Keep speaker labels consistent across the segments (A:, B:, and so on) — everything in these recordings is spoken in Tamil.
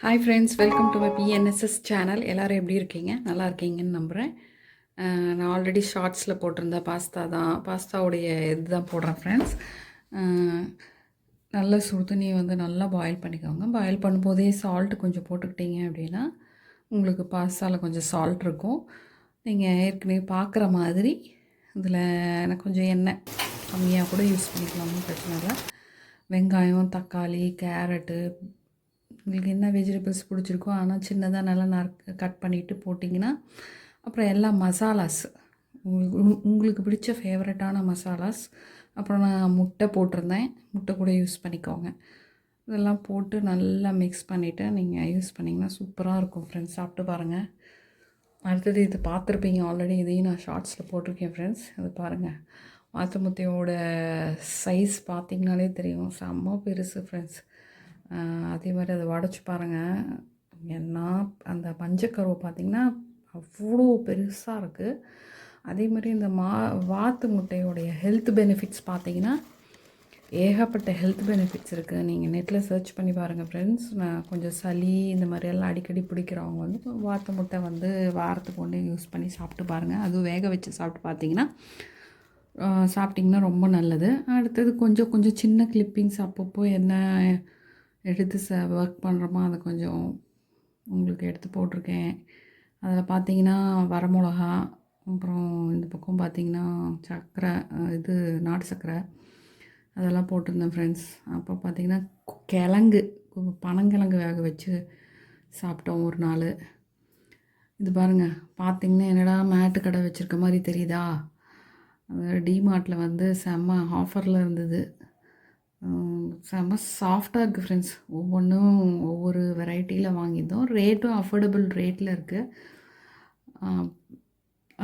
A: Hi friends, welcome to my BNSS channel. எல்லோரும் எப்படி இருக்கீங்க? நல்லா இருக்கீங்கன்னு நம்புகிறேன். நான் ஆல்ரெடி ஷார்ட்ஸில் போட்டிருந்த பாஸ்தாவுடைய இது தான் போடுறேன் ஃப்ரெண்ட்ஸ். நல்ல சுடுதண்ணியை வந்து நல்லா பாயில் பண்ணிக்கோங்க. பாயில் பண்ணும்போதே சால்ட்டு கொஞ்சம் போட்டுக்கிட்டீங்க அப்படின்னா உங்களுக்கு பாஸ்தாவில் கொஞ்சம் சால்ட் இருக்கும். நீங்கள் ஏற்கனவே பார்க்குற மாதிரி இதில் எனக்கு கொஞ்சம் எண்ணெய் கம்மியாக கூட யூஸ் பண்ணிக்கலாம்னு பிரச்சனை இல்லை. வெங்காயம், தக்காளி, கேரட்டு, உங்களுக்கு என்ன வெஜிடபிள்ஸ் பிடிச்சிருக்கோ ஆனால் சின்னதாக நல்லா கட் பண்ணிவிட்டு போட்டிங்கன்னா, அப்புறம் எல்லா மசாலாஸ் உங்களுக்கு பிடிச்ச ஃபேவரட்டான மசாலாஸ், அப்புறம் நான் முட்டை போட்டிருந்தேன், முட்டை கூட யூஸ் பண்ணிக்கோங்க. இதெல்லாம் போட்டு நல்லா மிக்ஸ் பண்ணிவிட்டு நீங்கள் யூஸ் பண்ணிங்கன்னா சூப்பராக இருக்கும் ஃப்ரெண்ட்ஸ். சாப்பிட்டு பாருங்கள். அடுத்தது இது பார்த்துருப்பீங்க ஆல்ரெடி, இதையும் நான் ஷார்ட்ஸில் போட்டிருக்கேன் ஃப்ரெண்ட்ஸ். அது பாருங்கள், வாத்து முட்டையோட சைஸ் பார்த்திங்கனாலே தெரியும், செம்ம பெருசு ஃப்ரெண்ட்ஸ். அதே மாதிரி அதை உடச்சி பாருங்கள். ஏன்னா அந்த மஞ்சக்கருவை பார்த்திங்கன்னா அவ்வளோ பெருசாக இருக்குது. அதே மாதிரி இந்த வாத்து முட்டையோடைய ஹெல்த் பெனிஃபிட்ஸ் பார்த்திங்கன்னா ஏகப்பட்ட ஹெல்த் பெனிஃபிட்ஸ் இருக்குது. நீங்கள் நெட்டில் சர்ச் பண்ணி பாருங்கள் ஃப்ரெண்ட்ஸ். நான் கொஞ்சம் சளி இந்த மாதிரியெல்லாம் அடிக்கடி பிடிக்கிறவங்க வந்து வாத்து முட்டை வந்து வாரத்துக்கு ஒன்று யூஸ் பண்ணி சாப்பிட்டு பாருங்கள். அதுவும் வேக வச்சு சாப்பிட்டு பார்த்தீங்கன்னா சாப்பிட்டிங்கன்னா ரொம்ப நல்லது. அடுத்தது கொஞ்சம் கொஞ்சம் சின்ன கிளிப்பிங்ஸ் அப்பப்போ என்ன எடுத்து ஒர்க் பண்ணுறோமோ அதை கொஞ்சம் உங்களுக்கு எடுத்து போட்டிருக்கேன். அதில் பார்த்தீங்கன்னா வரமிளகா, அப்புறம் இந்த பக்கம் பார்த்திங்கன்னா சர்க்கரை, இது நாட்டு சர்க்கரை அதெல்லாம் போட்டிருந்தேன் ஃப்ரெண்ட்ஸ். அப்போ பார்த்திங்கன்னா கிழங்கு, பனங்கிழங்கு வேக வச்சு சாப்பிட்டோம் ஒரு நாள். இது பாருங்கள், பார்த்திங்கன்னா என்னடா மேட்டு கடை வச்சுருக்க மாதிரி தெரியுதா? டிமார்ட்டில் வந்து செம்ம ஆஃபரில் இருந்தது. செம்ம சாஃப்டாக இருக்குது ஃப்ரெண்ட்ஸ். ஒவ்வொன்றும் ஒவ்வொரு வெரைட்டியில் வாங்கியிருந்தோம். ரேட்டும் அஃபோர்டபுள் ரேட்டில் இருக்குது.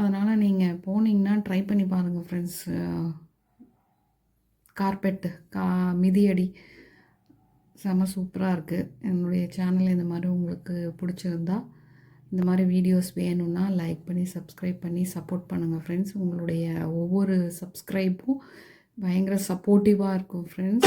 A: அதனால் நீங்கள் போனீங்கன்னா ட்ரை பண்ணி பாருங்கள் ஃப்ரெண்ட்ஸ். கார்பெட்டு மிதியடி செம்ம சூப்பராக இருக்குது. என்னுடைய சேனல் இந்த மாதிரி உங்களுக்கு பிடிச்சிருந்தா, இந்த மாதிரி வீடியோஸ் வேணும்னா லைக் பண்ணி சப்ஸ்கிரைப் பண்ணி சப்போர்ட் பண்ணுங்கள் ஃப்ரெண்ட்ஸ். உங்களுடைய ஒவ்வொரு சப்ஸ்கிரைப்பும் பயங்கர சப்போர்ட்டிவாக இருக்கும் ஃப்ரெண்ட்ஸ்.